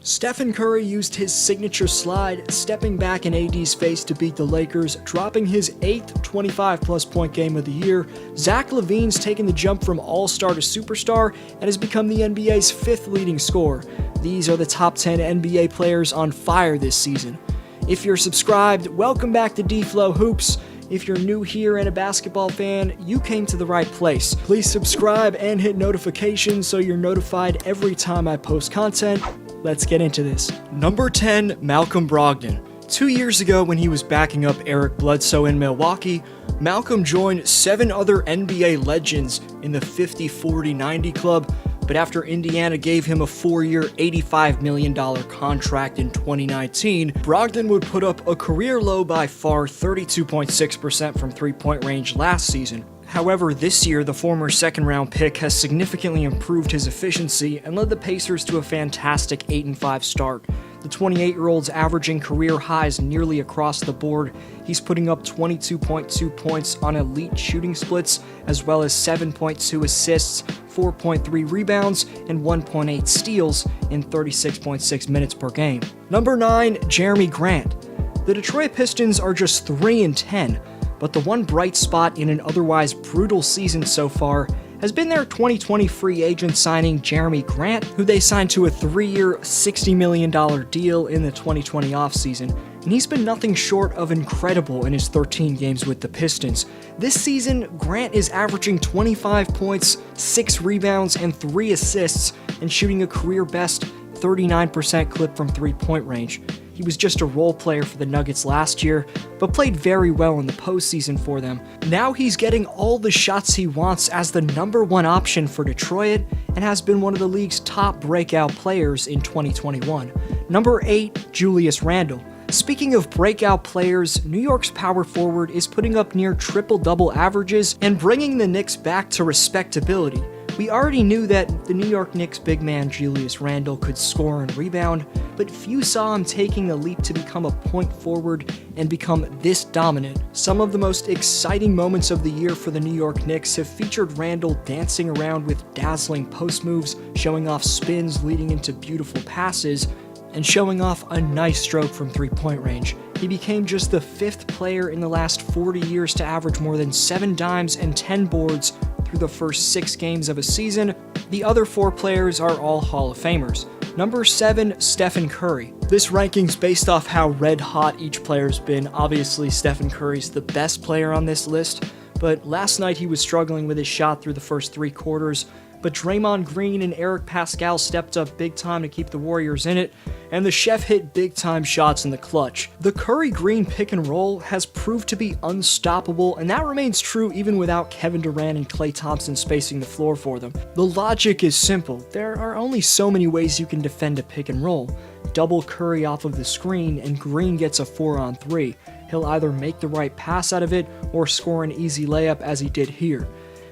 Stephen Curry used his signature slide, stepping back in AD's face to beat the Lakers, dropping his 8th 25-plus point game of the year. Zach Lavine's taken the jump from all-star to superstar and has become the NBA's 5th leading scorer. These are the top 10 NBA players on fire this season. If you're subscribed, welcome back to D-Flow Hoops. If you're new here and a basketball fan, you came to the right place. Please subscribe and hit notifications so you're notified every time I post content. Let's get into this. Number 10, Malcolm Brogdon. 2 years ago when he was backing up Eric Bledsoe in Milwaukee, Malcolm joined 7 other NBA legends in the 50-40-90 club, but after Indiana gave him a 4-year, $85 million contract in 2019, Brogdon would put up a career low by far 32.6% from three-point range last season. However, this year, the former second-round pick has significantly improved his efficiency and led the Pacers to a fantastic 8-5 start. The 28-year-old's averaging career highs nearly across the board. He's putting up 22.2 points on elite shooting splits, as well as 7.2 assists, 4.3 rebounds, and 1.8 steals in 36.6 minutes per game. Number 9, Jeremy Grant. The Detroit Pistons are just 3-10. But the one bright spot in an otherwise brutal season so far has been their 2020 free agent signing Jeremy Grant, who they signed to a 3-year, $60 million deal in the 2020 offseason, and he's been nothing short of incredible in his 13 games with the Pistons. This season, Grant is averaging 25 points, 6 rebounds, and 3 assists, and shooting a career-best 39% clip from three-point range. He was just a role player for the Nuggets last year, but played very well in the postseason for them. Now he's getting all the shots he wants as the number 1 option for Detroit and has been one of the league's top breakout players in 2021. Number 8, Julius Randle. Speaking of breakout players, New York's power forward is putting up near triple-double averages and bringing the Knicks back to respectability. We already knew that the New York Knicks big man Julius Randle could score and rebound, but few saw him taking the leap to become a point forward and become this dominant. Some of the most exciting moments of the year for the New York Knicks have featured Randle dancing around with dazzling post moves, showing off spins leading into beautiful passes, and showing off a nice stroke from three-point range. He became just the 5th player in the last 40 years to average more than 7 dimes and 10 boards through the first 6 games of a season. The other 4 players are all Hall of Famers. Number 7, Stephen Curry. This ranking's based off how red hot each player's been. Obviously, Stephen Curry's the best player on this list, but last night he was struggling with his shot through the first 3 quarters. But Draymond Green and Eric Pascal stepped up big time to keep the Warriors in it, and the chef hit big time shots in the clutch. The Curry-Green pick and roll has proved to be unstoppable, and that remains true even without Kevin Durant and Klay Thompson spacing the floor for them. The logic is simple. There are only so many ways you can defend a pick and roll. Double Curry off of the screen, and Green gets a 4-on-3. He'll either make the right pass out of it or score an easy layup as he did here.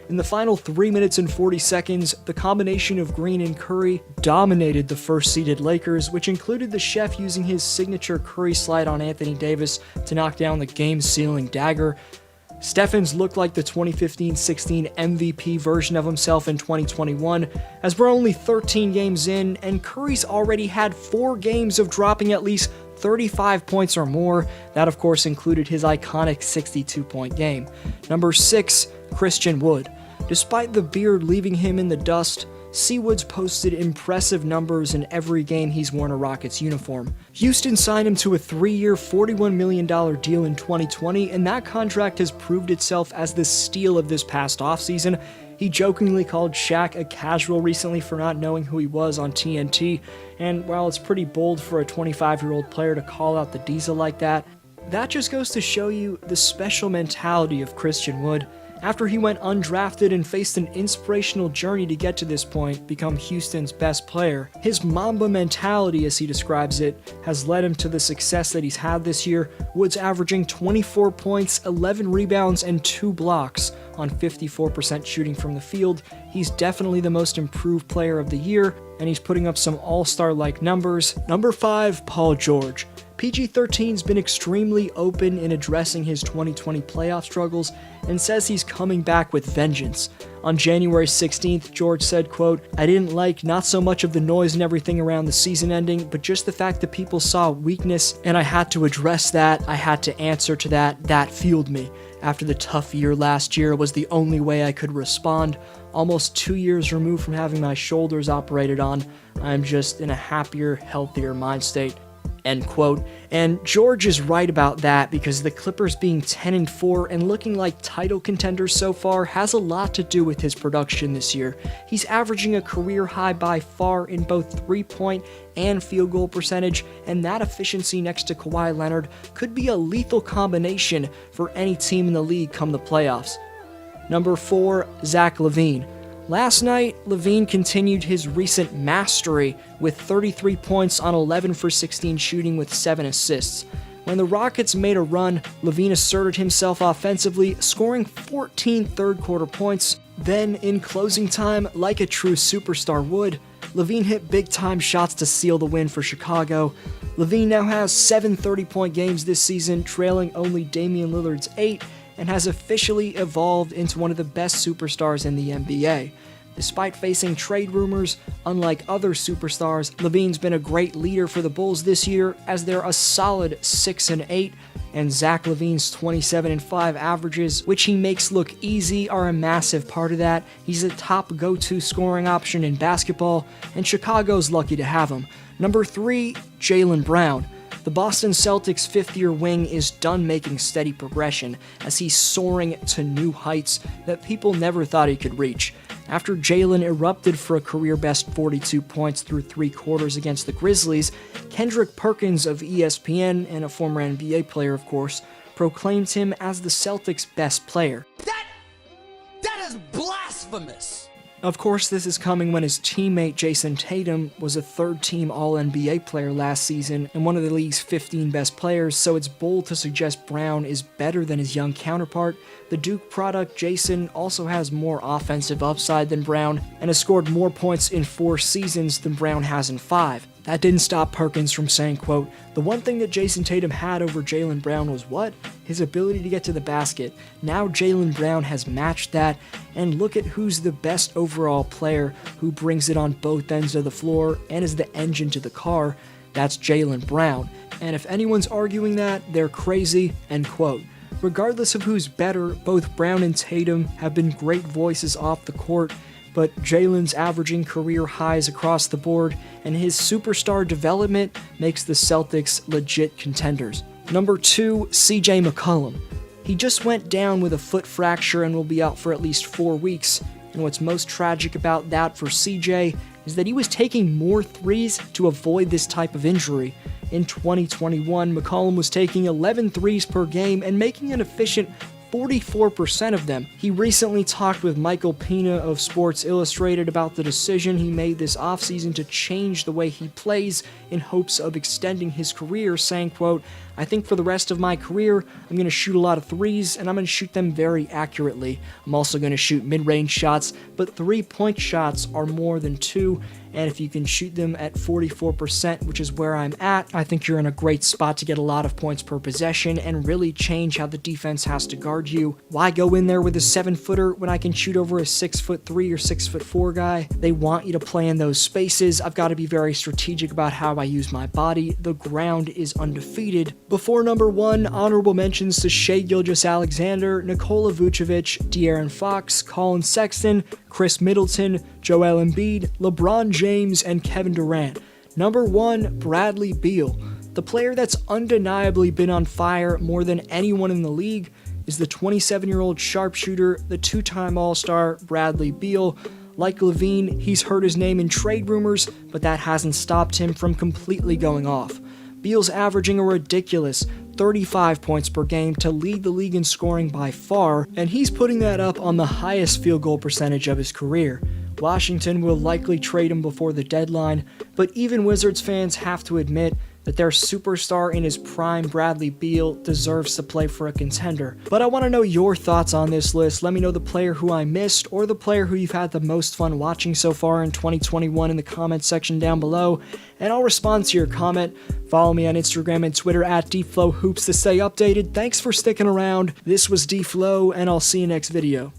In the final 3 minutes and 40 seconds, the combination of Green and Curry dominated the first-seeded Lakers, which included the chef using his signature Curry slide on Anthony Davis to knock down the game-sealing dagger. Stephens looked like the 2015-16 MVP version of himself in 2021, as we're only 13 games in, and Curry's already had 4 games of dropping at least 35 points or more. That, of course, included his iconic 62-point game. Number 6, Christian Wood. Despite the beard leaving him in the dust, Seawood's posted impressive numbers in every game he's worn a Rockets uniform. Houston signed him to a 3-year, $41 million deal in 2020, and that contract has proved itself as the steal of this past offseason. He jokingly called Shaq a casual recently for not knowing who he was on TNT, and while it's pretty bold for a 25-year-old player to call out the Diesel like that, that just goes to show you the special mentality of Christian Wood. After he went undrafted and faced an inspirational journey to get to this point, become Houston's best player, his Mamba mentality, as he describes it, has led him to the success that he's had this year. Wood's averaging 24 points, 11 rebounds, and 2 blocks on 54% shooting from the field. He's definitely the most improved player of the year, and he's putting up some all-star-like numbers. Number 5, Paul George. PG-13's been extremely open in addressing his 2020 playoff struggles and says he's coming back with vengeance. On January 16th, George said, quote, "I didn't like not so much of the noise and everything around the season ending, but just the fact that people saw weakness and I had to address that, I had to answer to that, that fueled me. After the tough year last year was the only way I could respond. Almost 2 years removed from having my shoulders operated on, I'm just in a happier, healthier mind state." End quote. And George is right about that because the Clippers being 10-4 and looking like title contenders so far has a lot to do with his production this year. He's averaging a career high by far in both 3-point and field goal percentage, and that efficiency next to Kawhi Leonard could be a lethal combination for any team in the league come the playoffs. Number 4, Zach Lavine. Last night, Lavine continued his recent mastery with 33 points on 11 for 16 shooting with 7 assists. When the Rockets made a run, Lavine asserted himself offensively, scoring 14 third-quarter points. Then, in closing time, like a true superstar would, Lavine hit big-time shots to seal the win for Chicago. Lavine now has 7 30-point games this season, trailing only Damian Lillard's 8, and has officially evolved into one of the best superstars in the NBA. Despite facing trade rumors, unlike other superstars, Lavine's been a great leader for the Bulls this year as they're a solid 6-8, and Zach Lavine's 27-5 averages, which he makes look easy, are a massive part of that. He's a top go-to scoring option in basketball, and Chicago's lucky to have him. Number 3, Jaylen Brown. The Boston Celtics' fifth-year wing is done making steady progression as he's soaring to new heights that people never thought he could reach. After Jaylen erupted for a career-best 42 points through 3 quarters against the Grizzlies, Kendrick Perkins of ESPN, and a former NBA player of course, proclaimed him as the Celtics' best player. That is blasphemous! Of course, this is coming when his teammate Jason Tatum was a third-team All-NBA player last season and one of the league's 15 best players, so it's bold to suggest Brown is better than his young counterpart. The Duke product, Jason, also has more offensive upside than Brown and has scored more points in 4 seasons than Brown has in 5. That didn't stop Perkins from saying, quote, "The one thing that Jason Tatum had over Jaylen Brown was what? His ability to get to the basket. Now Jaylen Brown has matched that, and look at who's the best overall player who brings it on both ends of the floor and is the engine to the car. That's Jaylen Brown. And if anyone's arguing that, they're crazy," end quote. Regardless of who's better, both Brown and Tatum have been great voices off the court, but Jaylen's averaging career highs across the board, and his superstar development makes the Celtics legit contenders. Number 2, CJ McCollum. He just went down with a foot fracture and will be out for at least 4 weeks, and what's most tragic about that for CJ is that he was taking more threes to avoid this type of injury. In 2021, McCollum was taking 11 threes per game and making an efficient 44% of them. He recently talked with Michael Pina of Sports Illustrated about the decision he made this offseason to change the way he plays in hopes of extending his career, saying, quote, "I think for the rest of my career, I'm going to shoot a lot of threes, and I'm going to shoot them very accurately. I'm also going to shoot mid-range shots, but 3-point shots are more than 2, and if you can shoot them at 44%, which is where I'm at, I think you're in a great spot to get a lot of points per possession and really change how the defense has to guard you. Why go in there with a 7-footer when I can shoot over a 6'3" or 6'4" guy? They want you to play in those spaces. I've got to be very strategic about how I use my body. The ground is undefeated." Before number 1, honorable mentions to Shai Gilgeous-Alexander, Nikola Vucevic, De'Aaron Fox, Colin Sexton, Chris Middleton, Joel Embiid, LeBron James, and Kevin Durant. Number 1, Bradley Beal. The player that's undeniably been on fire more than anyone in the league is the 27-year-old sharpshooter, the 2-time All-Star Bradley Beal. Like Lavine, he's heard his name in trade rumors, but that hasn't stopped him from completely going off. Beal's averaging a ridiculous 35 points per game to lead the league in scoring by far, and he's putting that up on the highest field goal percentage of his career. Washington will likely trade him before the deadline, but even Wizards fans have to admit but their superstar in his prime, Bradley Beal, deserves to play for a contender. But I want to know your thoughts on this list. Let me know the player who I missed or the player who you've had the most fun watching so far in 2021 in the comment section down below, and I'll respond to your comment. Follow me on Instagram and Twitter at DFlowHoops to stay updated. Thanks for sticking around. This was DFlow, and I'll see you next video.